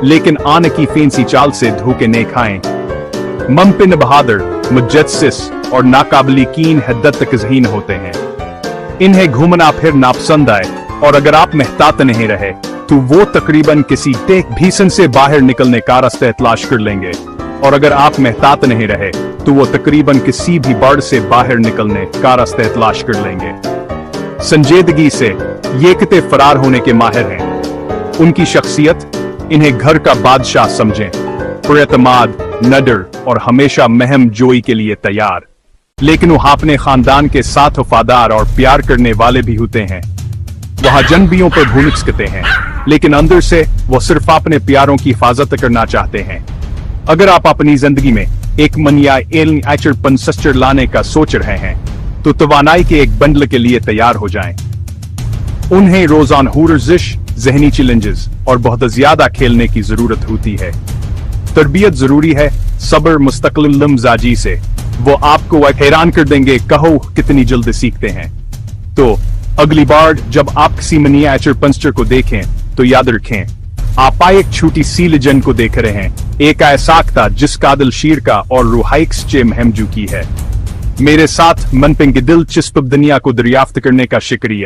लेकिन आने की फैंसी चाल से धोखे न खाएं। मुमकिन बहादुर, मुजस्सिस और नाकाबिल-यकीन हद्द तक ज़हीन होते हैं। इन्हें घूमना फिरना पसंद आए और अगर आप मेहतात नहीं रहे तो वो तकरीबन किसी टेक भीषण से बाहर निकलने का रास्ता तलाश कर लेंगे, और अगर आप मेहतात नहीं रहे तो वो तकरीबन किसी भी बाढ़ से बाहर निकलने का रास्ता तलाश कर लेंगे। संजीदगी से ये किते फरार होने के माहिर हैं। उनकी शख्सियत इन्हें घर का बादशाह समझें, पुरएतमाद, नडर और हमेशा महम जोई के लिए तैयार। लेकिन वो अपने खानदान के साथ वफादार और प्यार करने वाले भी होते हैं। वह जनबियों पर भूमिक सकते हैं, लेकिन अंदर से वो सिर्फ अपने प्यारों की हिफाजत करना चाहते हैं। अगर आप अपनी जिंदगी में एक मनिया एचर पंसस्टर लाने का सोच रहे हैं तो तवानाई के एक बंडल के लिए तैयार हो जाएं। उन्हें रोजाना वर्जिश, जहनी चैलेंजेस और बहुत ज्यादा खेलने की जरूरत होती है। तरबियत जरूरी है, सब्र मुस्तकिल मिजाजी से वो आपको हैरान कर देंगे, कहो कितनी जल्दी सीखते हैं। तो अगली बार जब आप किसी मनिया एचर पंसस्टर को देखें तो याद रखें, आप एक छोटी सी लेजेंड को देख रहे हैं, एक ऐसा था जिसका दिल शीर का और रूहाइक्स चे महम की है। मेरे साथ मनपिंग दिलचस्प दुनिया को दरियाफ्त करने का शुक्रिया।